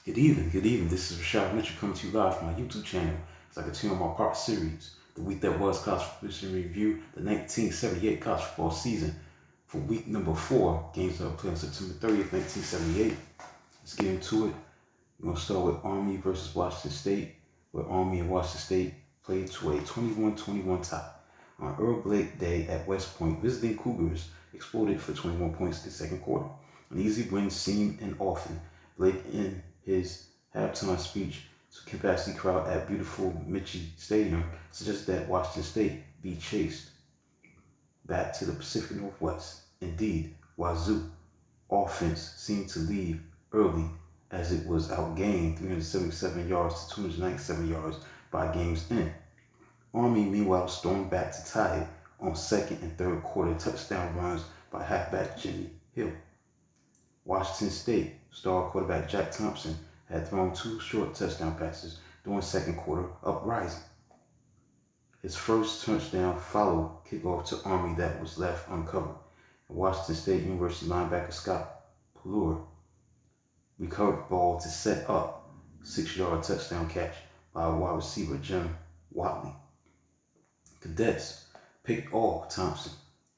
Good evening, good evening. This is Rashad Mitchell coming to you live from my YouTube channel as I continue on my part series, The Week That Was College Football Review, the 1978 college football season. For week number 4, games that were played on September 30th, 1978. Let's get into it. We're going to start with Army versus Washington State, where Army and Washington State played to a 21-21 tie. On Earl Blake Day at West Point, visiting Cougars exploded for 21 points in the second quarter. An easy win seemed and often. Blake, in his halftime speech to capacity crowd at beautiful Michie Stadium, suggested that Washington State be chased back to the Pacific Northwest. Indeed, Wazoo offense seemed to leave early as it was outgained 377 yards to 297 yards by game's end. Army, meanwhile, stormed back to tie it on second and third quarter touchdown runs by halfback Jimmy Hill. Washington State star quarterback Jack Thompson had thrown 2 short touchdown passes during second quarter uprising. His first touchdown followed kickoff to Army that was left uncovered. Washington State University linebacker Scott Plure recovered ball to set up 6-yard touchdown catch by wide receiver Jim Watley. Cadets picked off Thompson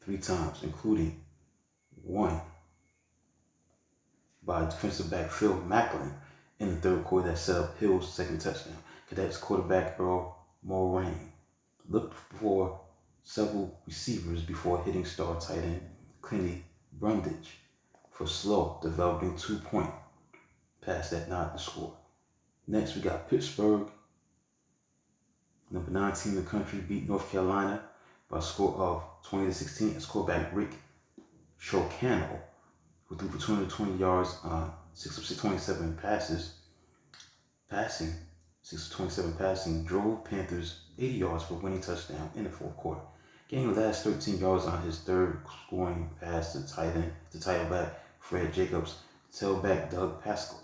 3 times, including one by defensive back Phil Macklin in the third quarter that set up Hill's second touchdown. Cadets quarterback Earl Moraine looked for several receivers before hitting star tight end Clinty Brundage for slow developing 2-point pass that not the score. Next, we got Pittsburgh, number 9 team in the country, beat North Carolina by a score of 20-16 as quarterback Rick Shocano, who threw for 220 yards on 6 of 27 passes, 6 of 27 passing, drove Panthers 80 yards for a winning touchdown in the fourth quarter. Gained the last 13 yards on his third scoring pass to tight back Fred Jacobs, tailback Doug Pascal.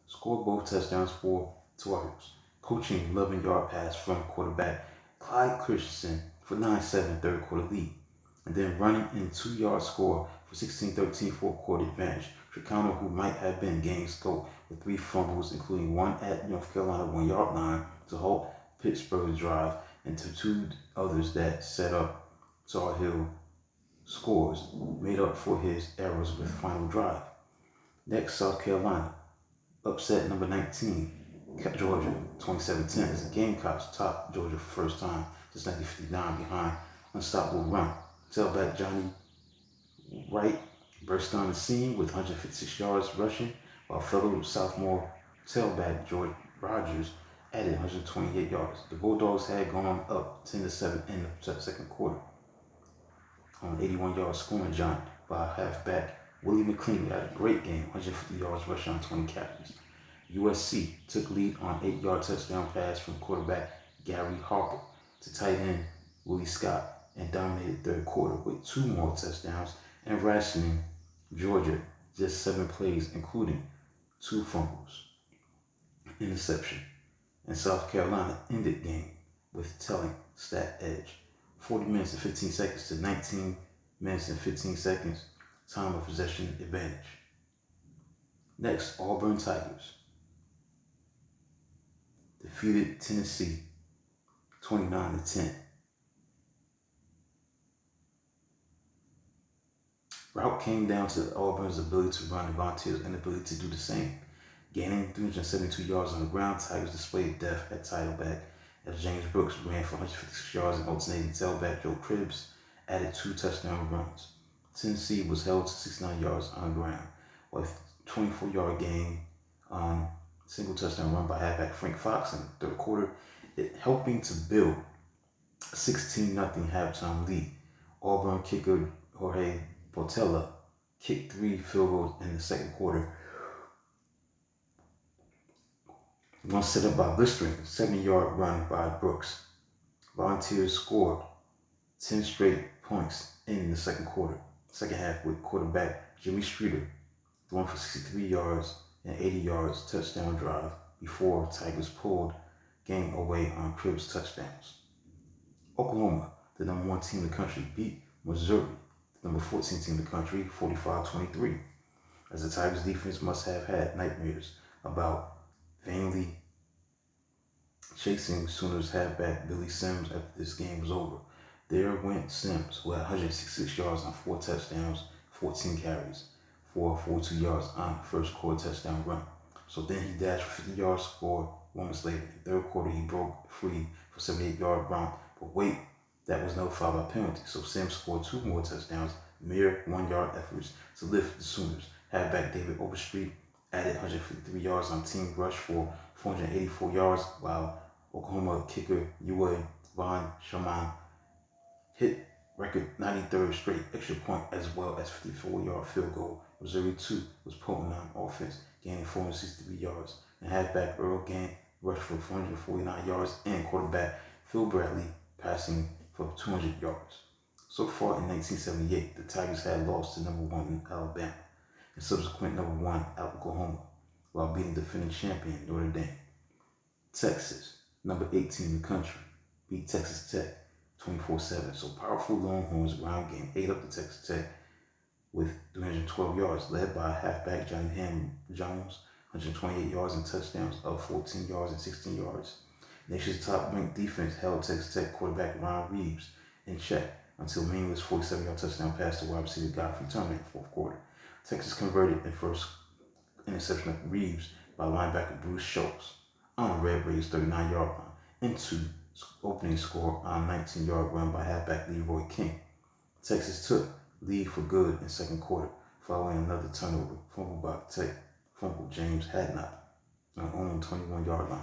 Scored both touchdowns for Tigers. Coaching 11-yard pass from quarterback Clyde Christensen for 9-7 third quarter lead. And then running in 2-yard score for 16-13 fourth quarter advantage. Tricano, who might have been game scope with 3 fumbles, including one at North Carolina 1-yard line to halt Pittsburgh's drive, and to 2 others that set up Tar Heel scores, made up for his errors with final drive. Next, South Carolina upset number 19 Georgia 27-10 as the Gamecocks topped Georgia for the first time since 1959 behind unstoppable run. Tailback Johnny Wright burst on the scene with 156 yards rushing, while fellow sophomore tailback George Rogers added 128 yards. The Bulldogs had gone up 10-7 in the second quarter on an 81-yard scoring giant by halfback Willie McClean had a great game, 150 yards rushing on 20 catches. USC took lead on 8-yard touchdown pass from quarterback Gary Harper to tight end Willie Scott and dominated third quarter with 2 more touchdowns and rationing Georgia just 7 plays, including 2 fumbles, interception, and South Carolina ended game with telling stat edge, 40 minutes and 15 seconds to 19 minutes and 15 seconds time of possession advantage. Next, Auburn Tigers defeated Tennessee 29-10. Route came down to Auburn's ability to run and Volunteers' inability to do the same. Gaining 372 yards on the ground, Tigers displayed depth at tailback as James Brooks ran for 156 yards and alternating tailback Joe Cribbs added 2 touchdown runs. Tennessee was held to 69 yards on the ground with a 24-yard gain on a single touchdown run by halfback Frank Fox in the third quarter, helping to build a 16-0 halftime lead. Auburn kicker Jorge Portela kicked 3 field goals in the second quarter. One set up by blistering 70-yard run by Brooks. Volunteers scored 10 straight points in the second half with quarterback Jimmy Streeter throwing for 63 yards and 80 yards touchdown drive before Tigers pulled game away on Cribbs touchdowns. Oklahoma, the number 1 team in the country, beat Missouri, the number 14 team in the country, 45-23, as the Tigers defense must have had nightmares about vainly chasing Sooners halfback Billy Sims after this game was over. There went Sims with 166 yards on 4 touchdowns, 14 carries, 442 yards on the first quarter touchdown run. So then he dashed for 50 yards, scored 1 minute later. In the third quarter, he broke free for 78-yard run. But wait, that was nullified by penalty. So Sims scored 2 more touchdowns, mere 1-yard efforts to lift the Sooners. Halfback David Overstreet added 153 yards on team rush for 484 yards, while Oklahoma kicker Uwe von Scherman hit record 93rd straight extra point as well as 54-yard field goal. Missouri 2 was potent on offense, gaining 463 yards, and halfback Earl Gant rushed for 449 yards, and quarterback Phil Bradley passing for 200 yards. So far in 1978, the Tigers had lost to number 1 Alabama and subsequent number 1 Oklahoma, while beating defending champion Notre Dame. Texas, number 18 in the country, beat Texas Tech 24-7. So powerful Longhorns ground game ate up the Texas Tech with 312 yards, led by halfback Johnny Ham-Jones, 128 yards and touchdowns of 14 yards and 16 yards. Nation's top-ranked defense held Texas Tech quarterback Ron Reeves in check until meaningless 47-yard touchdown pass to wide receiver Godfrey Turner in the fourth quarter. Texas converted in first interception of Reeves by linebacker Bruce Schultz on a Red Raiders 39-yard line into opening score on a 19-yard run by halfback Leroy King. Texas took lead for good in second quarter following another turnover fumbled by James Hadnot on own 21-yard line.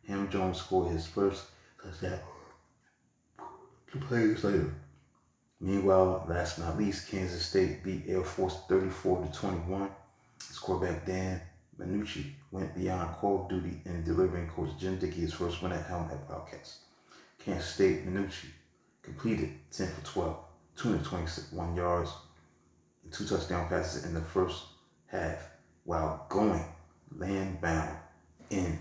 Ham-Jones scored his first touchdown 2 plays later. Meanwhile, last but not least, Kansas State beat Air Force 34-21. Its quarterback Dan Minucci went beyond Call of Duty in delivering Coach Jim Dickey his first win at helm at Wildcats. Kansas State Minucci completed 10 for 12, 221 yards, and 2 touchdown passes in the first half, while going land-bound in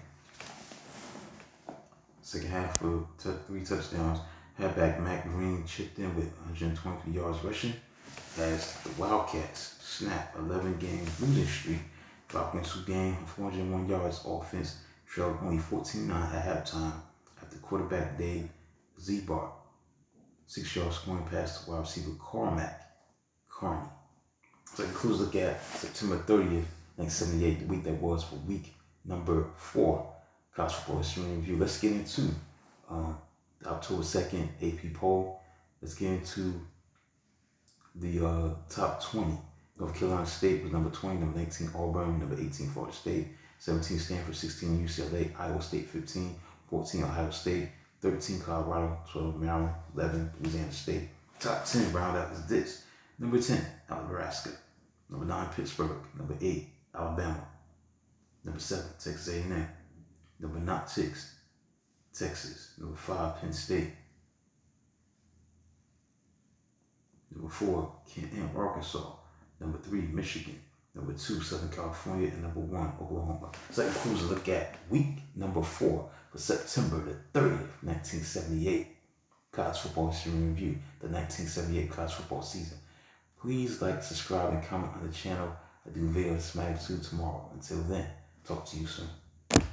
second half for 3 touchdowns. Halfback Matt Green chipped in with 123 yards rushing as the Wildcats snapped 11-game losing streak, dropping into game 401 yards. Offense trailed only 14-9 at halftime after quarterback Dave Zebar 6-yard scoring pass to wide receiver Cormac Carney. So that concludes look at September 30th, 1978, the week that was for week number 4 college football history review. Let's get into the October 2nd AP poll. Let's get into the top 20. North Carolina State was number 20, number 19 Auburn, number 18 Florida State, 17 Stanford, 16 UCLA, Iowa State 15, 14 Ohio State, 13 Colorado, 12 Maryland, 11 Louisiana State. Top 10 round out is this. Number 10, Nebraska. Number 9, Pittsburgh. Number 8, Alabama. Number 7, Texas A&M. Number 6, Texas. Number 5, Penn State. Number 4, Kent, Arkansas. Number 3, Michigan. Number 2, Southern California. And number 1, Oklahoma. So that concludes a look at week number 4 for September the 30th, 1978. College Football History Review, the 1978 college football season. Please like, subscribe, and comment on the channel. I do videos magnitude tomorrow. Until then, talk to you soon.